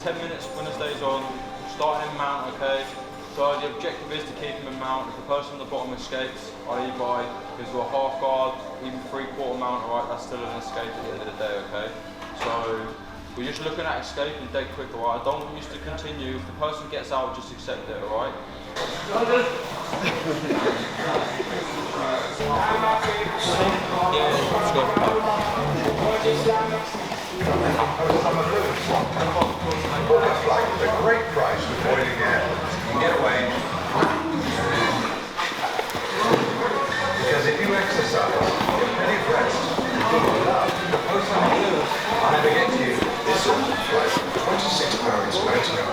10 minutes when the stay's on, starting in mount, okay? So the objective is to keep him in mount. If the person at the bottom escapes, i.e. by goes to a half guard, even 3/4 mount, alright, that's still an escape at the end of the day, okay? So we're just looking at escaping dead quick, alright? I don't want you to continue. If the person gets out, just accept it, alright? Yeah, let's go. Like a great price for avoiding it. You can get away. Because if you exercise, you get plenty of rest. The most time you do, I'll never get to you. This sort of flight, 26 pounds maximum.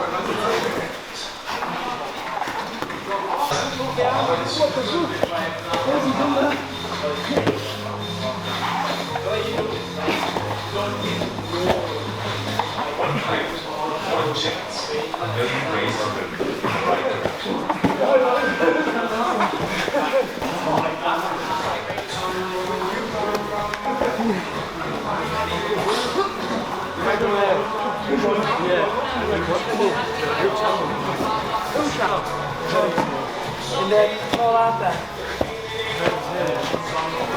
And then fall out there.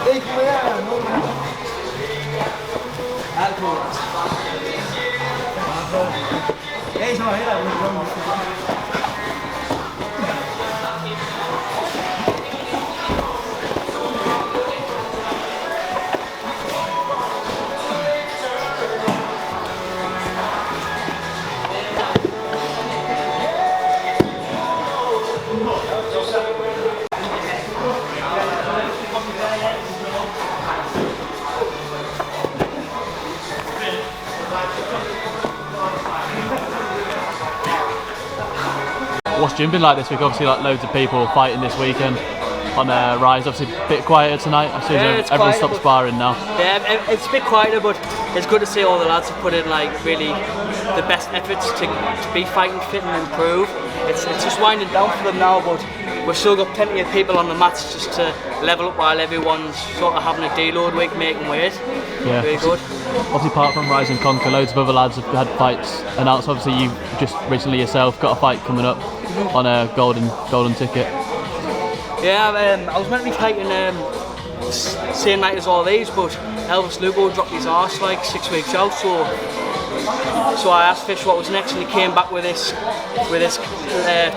Hey, come here. Hey, so here. What's gym been like this week? Obviously, like loads of people fighting this weekend on Rise. Obviously, a bit quieter tonight. I suppose everyone stopped sparring now. Yeah, it's a bit quieter, but it's good to see all the lads have put in like really the best efforts to be fighting fit and improve. It's just winding down for them now, but we've still got plenty of people on the mats just to level up while everyone's sort of having a deload week, making weight. Yeah, really good. Obviously, apart from Rise and Conquer, loads of other lads have had fights announced. Obviously, you just recently yourself got a fight coming up on a golden ticket. Yeah, I was meant to be fighting same night as all these, but Elvis Lugo dropped his arse like 6 weeks out, so I asked Fish what was next, and he came back with this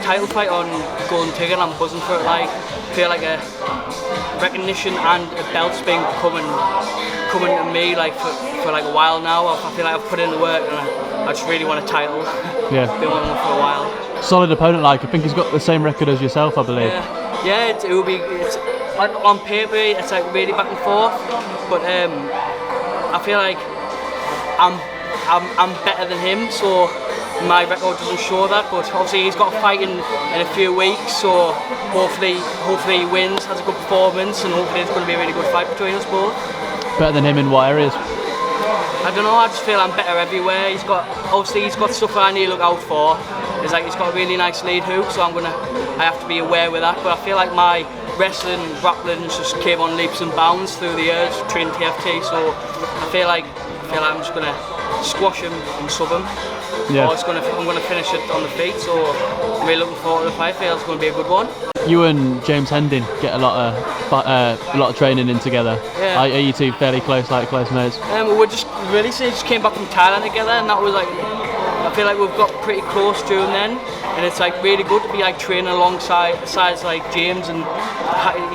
title fight on golden ticket. I'm buzzing for it. Like, feel like a recognition and a belt's been coming to me like for like a while now. I feel like I've put in the work, and I just really want a title. Yeah, been wanting one for a while. Solid opponent, like I think he's got the same record as yourself, I believe. Yeah, it will be. It's on paper, it's like really back and forth, but I feel like I'm better than him, so my record doesn't show that. But obviously he's got a fight in a few weeks, so hopefully he wins, has a good performance, and hopefully it's going to be a really good fight between us both. Better than him in what areas? I don't know, I just feel I'm better everywhere. He's got stuff that I need to look out for. It's like he's got a really nice lead hook, so I have to be aware with that. But I feel like my wrestling and grappling just came on leaps and bounds through the years training TFT. So I feel like I'm just gonna squash him and sub him. Yeah. Or I'm gonna finish it on the feet. So I'm really looking forward to the fight. I feel it's gonna be a good one. You and James Hendin get a lot of training in together. Yeah. Are you two fairly close mates? We just came back from Thailand together, and that was like, I feel like we've got pretty close during then, and it's like really good to be like training alongside like James, and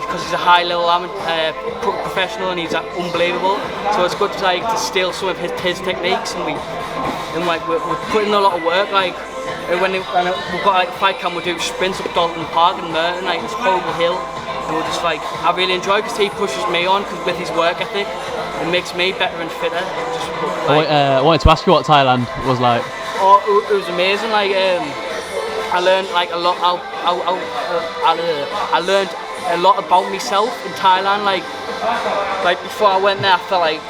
because he's a high level professional and he's unbelievable. So it's good to steal some of his techniques, and we're putting a lot of work. Like when we've got like fight camp, we do sprints up Dalton Park and Merton, like this horrible hill, and we're just like, I really enjoy because he pushes me on, because with his work ethic, it makes me better and fitter. I wanted to ask you what Thailand was like. Oh, it was amazing. Like I learned like a lot. I learned a lot about myself in Thailand. Like before I went there, I felt like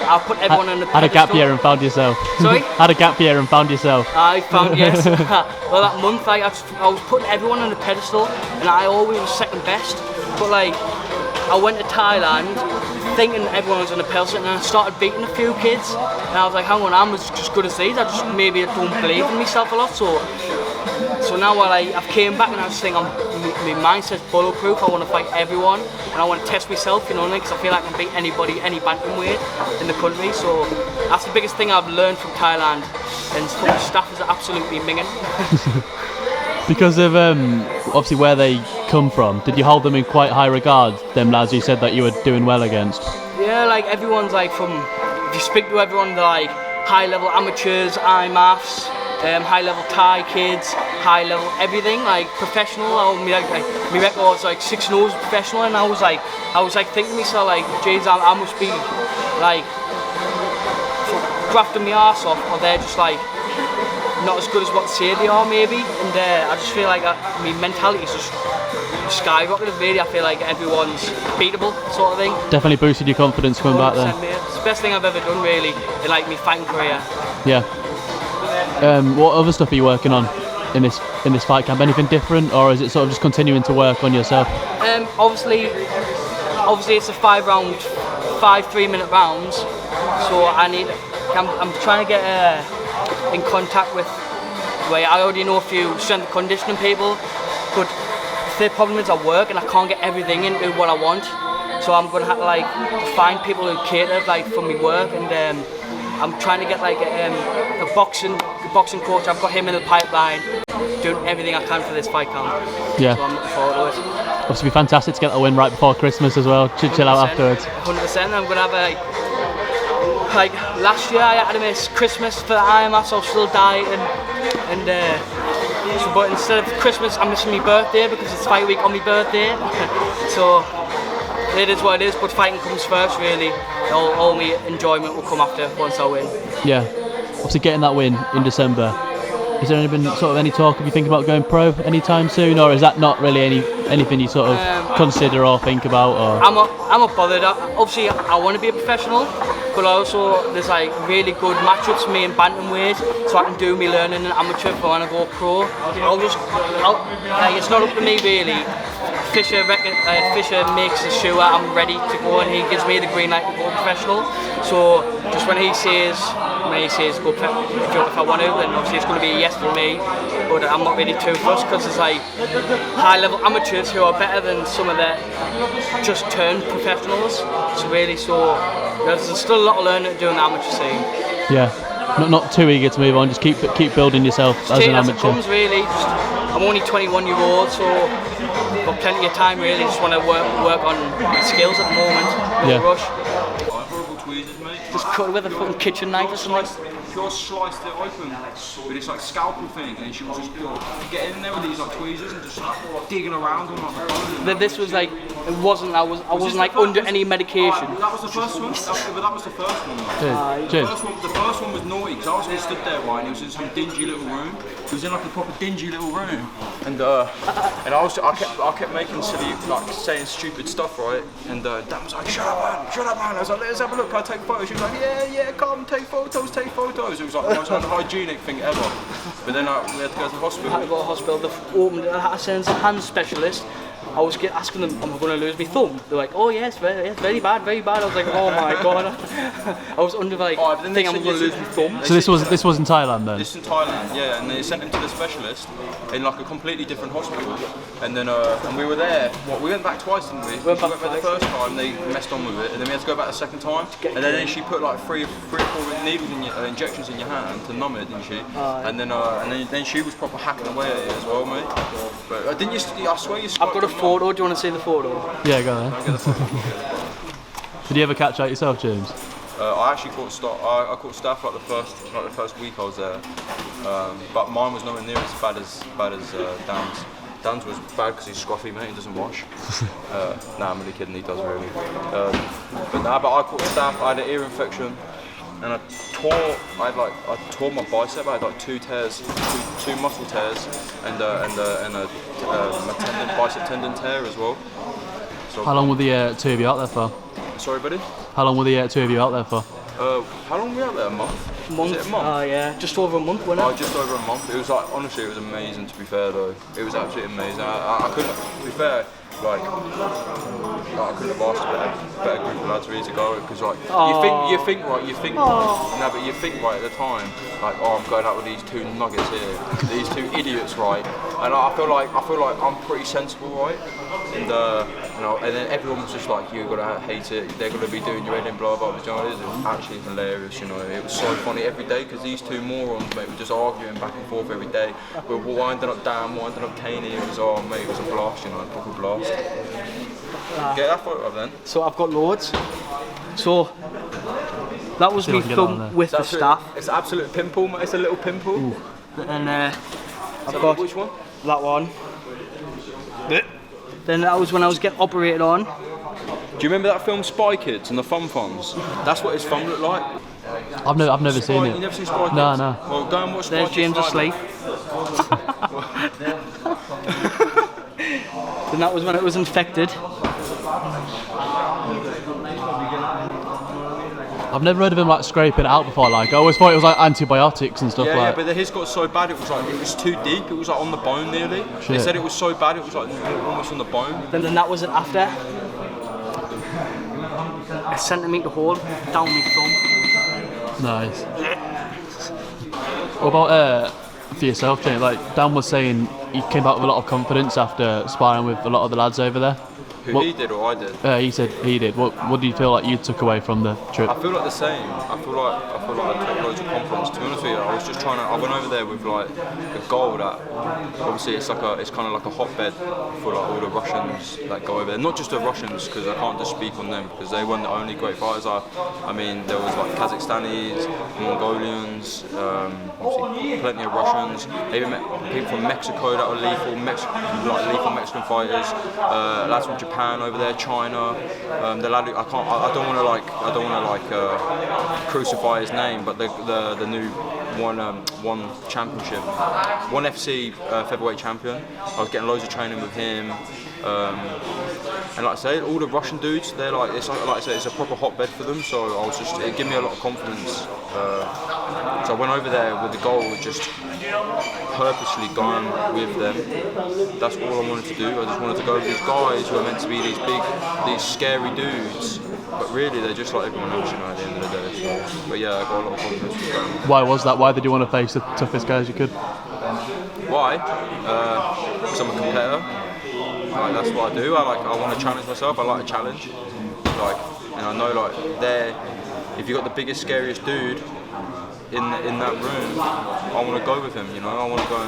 I put everyone on the pedestal. Had a gap year and found yourself. Sorry? Had a gap year and found yourself. I found, yes. Well, that month, I was putting everyone on the pedestal, and I always was second best. But like, I went to Thailand thinking everyone was on a pill, and I started beating a few kids, and I was like, hang on, I'm as good as these. I just maybe don't believe in myself a lot. So now while I've came back and I just think my mindset's bulletproof. I want to fight everyone and I want to test myself, you know, because I feel like I can beat anybody, any bantamweight in the country. So that's the biggest thing I've learned from Thailand, and the staff is absolutely minging. Because of obviously where they come from, did you hold them in quite high regard, them lads you said that you were doing well against? Yeah, like everyone's like if you speak to everyone, they're like high level amateurs, IMAFs, high level Thai kids, high level everything, like professional. My record's like 6-0 professional, and I was like thinking to myself like, geez, I must be like grafting my arse off, or they're just like not as good as what they say they are maybe. And I just feel like my mentality is just skyrocketed really. I feel like everyone's beatable sort of thing. Definitely boosted your confidence coming back then. Mate. It's the best thing I've ever done really in like my fighting career. Yeah. What other stuff are you working on in this fight camp? Anything different, or is it sort of just continuing to work on yourself? Obviously it's a 5 3-minute rounds. So I'm trying to get in contact with where I already know a few strength and conditioning people, but the problem is I work and I can't get everything into what I want. So I'm gonna have to like find people who cater like for my work, and I'm trying to get like a boxing coach. I've got him in the pipeline, doing everything I can for this fight camp. Yeah. So I'm looking forward to it. Obviously, be fantastic to get the win right before Christmas as well. Chill out afterwards. 100%. I'm gonna have like last year I had to miss Christmas for the IMAS. I was still dieting, but instead of Christmas, I'm missing my birthday because it's fight week on my birthday. So it is what it is. But fighting comes first, really. All my enjoyment will come after once I win. Yeah. Obviously, getting that win in December. Is there been sort of any talk of you thinking about going pro anytime soon, or is that not really anything you sort of consider or think about? Or I'm not bothered. Obviously, I want to be a professional, but also there's like really good matchups for me in bantamweight, so I can do me learning in amateur if I want to go pro. It's not up to me really. Fisher makes sure I'm ready to go, and he gives me the green light to go professional. So just when he says go if I want to, then obviously it's going to be a yes for me. But I'm not really too fussed because there's like high level amateurs who are better than some of the just turned professionals. So there's still a lot of learning to do in the amateur scene. Yeah. Not too eager to move on. Just keep building yourself as an amateur. It comes, really. I'm only 21 years old, so I've got plenty of time really. Just want to work on my skills at the moment. No rush. Horrible tweezers, mate. Just cut with a fucking kitchen knife or something. Pure sliced it open with this like scalpel thing, and she was just get in there with these like tweezers and just like digging around on like the bone. This was like I wasn't like under any medication. That was the first one. That was the first one. Cheers. The first one was naughty because I was just stood there, right, and it was in some dingy little room. It was in like a proper dingy little room, and I kept making silly, like saying stupid stuff, right? And Dan was like, shut up man. I was like, let's have a look. Can I take photos? She was like, yeah, come take photos. It was like the most unhygienic thing ever. But then we had to go to the hospital. I had to go to the hospital. They opened it. I had to send a hand specialist. I was asking them, am I going to lose my thumb? They're like, oh yes, very bad. I was like, oh my god. I was under like, thinking I'm going to lose my thumb. So this was in Thailand then? This is in Thailand, yeah, and they sent him to the specialist in like a completely different hospital. And then and we were there, we went back twice, didn't we? We went back the first time, they messed on with it, and then we had to go back the second time. And then she put like three or four needles in injections in your hand to numb it, didn't she? And then she was proper hacking away at it as well, mate. But I swear you I've got a photo, do you want to see the photo? Yeah, go on then. Did you ever catch out yourself, James? I actually caught staph like the first week I was there, but mine was nowhere near as bad as Dan's. Dan's was bad because he's scruffy, mate. He doesn't wash. Nah, I'm really kidding. He does really. But I caught staph. I had an ear infection, and I tore my bicep. I had like 2 tears, two muscle tears, and a bicep tendon tear as well. So how long were the two of you out there for? Sorry, buddy? How long were the two of you out there for? How long were we out there? A month? Was it a month? Yeah, just over a month, wasn't it? Just over a month. It was like, honestly, it was amazing to be fair though. It was absolutely amazing. I couldn't, to be fair, like I couldn't have asked a better group of lads really to go, because like you think right at the time, like, oh, I'm going out with these two nuggets here, these two idiots, right? And I feel like I'm pretty sensible, right? And and then everyone was just like, you're gonna hate it, they're gonna be doing your head in, blah blah blah. It was actually hilarious, you know. It was so funny every day, because these two morons, mate, were just arguing back and forth every day. We were winding up Dan, winding up Caney. It was a blast, you know, a proper blast. Get that photo up then. So I've got loads. So that was me thumb with the staff. It's an absolute pimple, mate. It's a little pimple. Ooh. And I've got which one? That one. Then that was when I was getting operated on. Do you remember that film Spy Kids and the Fun Funds? That's what his thumb looked like. I've never seen it. You never seen Spy Kids? No. Well, go and watch Spy There's Kids. James asleep. Then that was when it was infected. I've never heard of him like scraping it out before. Like I always thought it was like antibiotics and stuff. Yeah, but his got so bad it was too deep. It was like on the bone nearly. Shit. They said it was so bad it was like almost on the bone. Then that was an after. A centimetre hole down my thumb. Nice. What about for yourself, James? Like Dan was saying, he came out with a lot of confidence after sparring with a lot of the lads over there. He did or I did? He said he did. What do you feel like you took away from the trip? I feel like the same. I feel like I took loads of confidence. To be honest with you, I was just I went over there with like a goal that obviously it's kind of like a hotbed for like all the Russians that go over there. Not just the Russians, because I can't just speak on them, because they weren't the only great fighters. I mean, there was like Kazakhstanis, Mongolians, obviously plenty of Russians. I even met people from Mexico that were lethal Mexican fighters. Lads from Japan over there, China. The lad who, I don't want to crucify his name, but the new one championship, one FC featherweight champion. I was getting loads of training with him. And like I say, all the Russian dudes, they're like I say, it's a proper hotbed for them. So it gave me a lot of confidence. So I went over there with the goal of just purposely going with them. That's all I wanted to do. I just wanted to go with these guys who are meant to be these scary dudes, but really they're just like everyone else, you know, at the end of the day. So, but yeah, I got a lot of confidence with them. Why was that? Why did you want to face the toughest guys you could? Why? Because I'm a competitor. Like, that's what I do. I want to challenge myself. I like a challenge. And I know if you got the biggest, scariest dude in that room, I want to go with him. You know, I want to go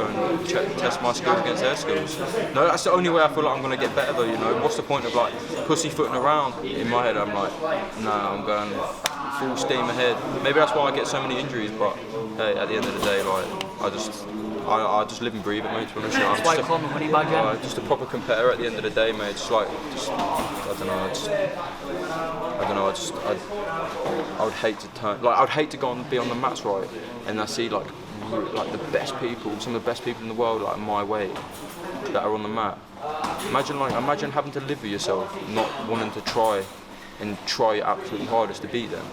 and test my skills against their skills. No, that's the only way I feel like I'm going to get better, though. You know, what's the point of like pussyfooting around? In my head, I'm like, nah, I'm going full steam ahead. Maybe that's why I get so many injuries. But hey, at the end of the day, like I just live and breathe it, mate. That's why I call me Honey Badger. Just a proper competitor at the end of the day, mate. I would hate to I'd hate to go and be on the mats, right, and I see like the best people, some of the best people in the world, like my weight, that are on the mat. Imagine having to live with yourself, not wanting to try your absolute hardest to beat them.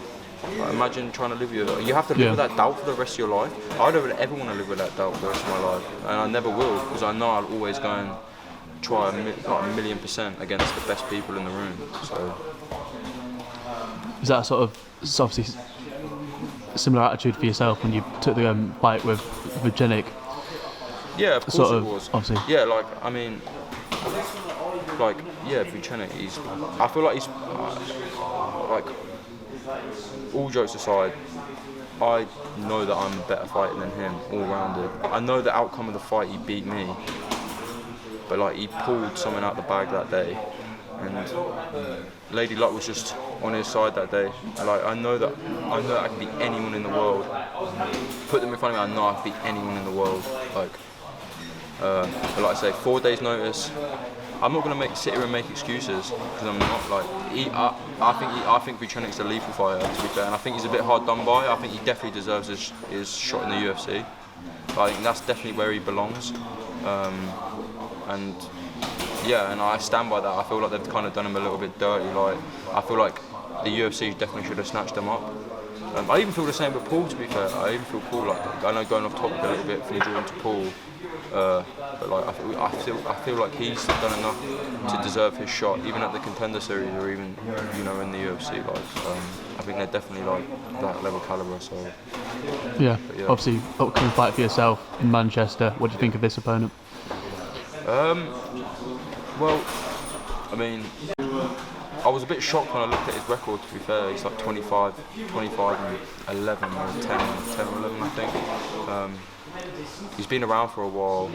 Like, imagine trying to live with that. You have to live with that doubt for the rest of your life. I don't ever want to live with that doubt for the rest of my life, and I never will, because I know I'll always go and try a million% against the best people in the room. So. Is that it's obviously a similar attitude for yourself when you took the fight with Jenik? Yeah, of course it was. Obviously. Yeah, Vucenic, I feel like he's all jokes aside, I know that I'm a better fighter than him, all rounded. I know the outcome of the fight, he beat me, but like he pulled something out the bag that day, and Lady Luck was just on his side that day. Like I know that I can beat anyone in the world. Put them in front of me, I know I can beat anyone in the world. But like I say, 4 days notice. I'm not going to sit here and make excuses, because I'm not. I think Vucenic's a lethal fighter, to be fair, and I think he's a bit hard done by. I think he definitely deserves his shot in the UFC. But I think that's definitely where he belongs. And I stand by that. I feel like they've kind of done him a little bit dirty. Like I feel like the UFC definitely should have snatched him up. I even feel the same with Paul, to be fair. I even feel Paul, like, I know going off topic a little bit from Jordan to Paul, but like I feel like he's done enough to deserve his shot, even at the Contender Series or even, you know, in the UFC. Like, I think they're definitely like that level caliber. So Yeah. Obviously, upcoming fight for yourself in Manchester. What do you think of this opponent? Well, I mean, I was a bit shocked when I looked at his record, to be fair. He's like 25 and 11 or 10 or 11, I think. He's been around for a while.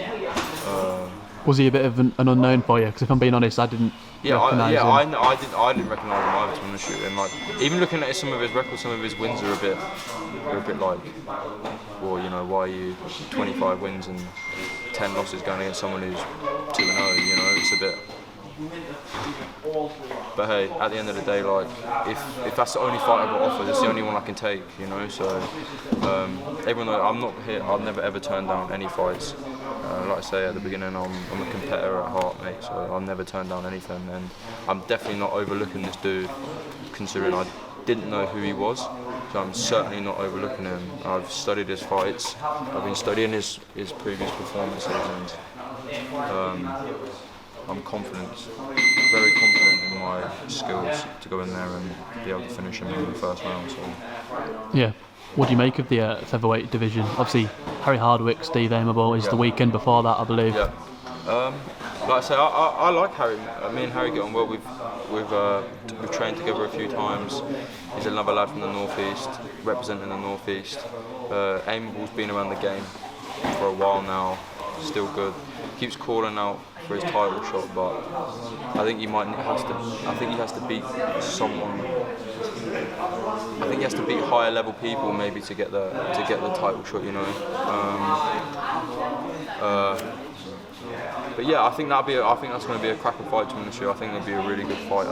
Was he a bit of an unknown for you? Because if I'm being honest, I didn't recognise him. I didn't recognise him either, to be honest with you. And like, even looking at some of his records, some of his wins are a bit like, well, you know, why are you 25 wins and 10 losses going against someone who's 2-0? You know, it's a bit. But hey, at the end of the day, like, if that's the only fight I've got offered, it's the only one I can take, you know. So even though I'm not here, I'll never ever turn down any fights. Like I say at the beginning, I'm a competitor at heart, mate. So I'll never turn down anything, and I'm definitely not overlooking this dude, considering I didn't know who he was. So I'm certainly not overlooking him. I've studied his fights. I've been studying his previous performances, and I'm confident, very confident in my skills to go in there and be able to finish him in the first round. So. Yeah. What do you make of the featherweight division? Obviously, Harry Hardwick, Steve Aimable is the weekend before that, I believe. Yeah. Like I say, I like Harry. Me and Harry get on well. We've trained together a few times. He's another lad from the northeast, representing the northeast. Aimable's been around the game for a while now. Still good. Keeps calling out for his title shot, but I think he has to beat someone. I think he has to beat higher level people maybe to get the title shot, you know. But yeah, I think that's going to be a cracker fight to win this year. I think it'll be a really good fight.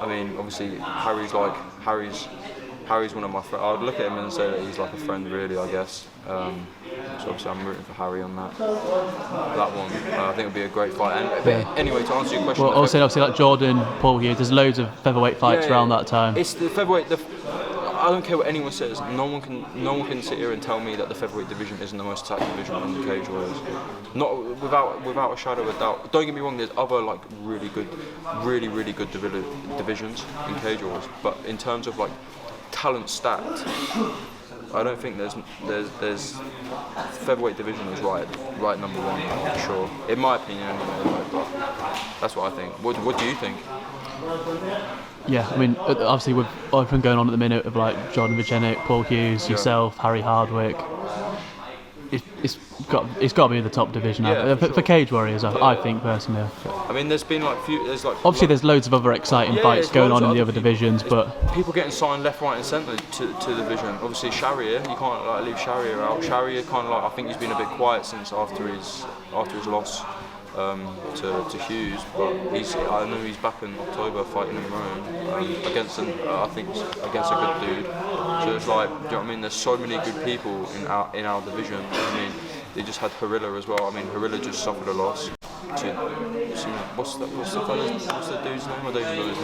I mean, obviously Harry's one of my friends. I would look at him and say that he's like a friend, really, I guess. So obviously I'm rooting for Harry on that one. I think it'll be a great fight. But anyway, to answer your question, well, obviously like Jordan, Paul Hughes, there's loads of featherweight fights around that time. It's the featherweight. I don't care what anyone says. No one can sit here and tell me that the featherweight division isn't the most attacked division in the cage warriors. Not without a shadow of a doubt. Don't get me wrong. There's other like really good divisions in cage warriors, but in terms of like talent stacked, I don't think there's featherweight division is right number one for sure. In my opinion, anyway. But that's what I think. What do you think? Yeah, I mean, obviously with everything going on at the minute of like Jordan Vigenik, Paul Hughes, yourself, Harry Hardwick, it's got to be the top division for cage warriors. I think personally. I mean, there's obviously there's loads of other exciting fights going on in the other divisions, but people getting signed left, right, and centre to the division. Obviously, Sharia, you can't like leave Sharia out. Sharia kind of like, I think he's been a bit quiet since after his loss to Hughes, but I know he's back in October fighting in Rome against a good dude. So it's like, do you know what I mean? There's so many good people in our division. I mean, they just had Harilla as well. I mean, Harilla just suffered a loss to what's the dude's name? I don't even know his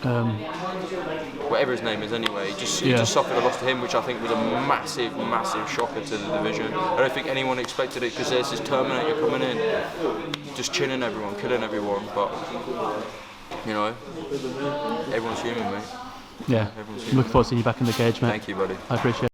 name. Whatever his name is, anyway, he just suffered a loss to him, which I think was a massive shocker to the division. I don't think anyone expected it, because there's this Terminator coming in, just chinning everyone, killing everyone. But you know, everyone's human, mate. Yeah, I'm looking forward to seeing you back in the cage, mate. Thank you, buddy. I appreciate it.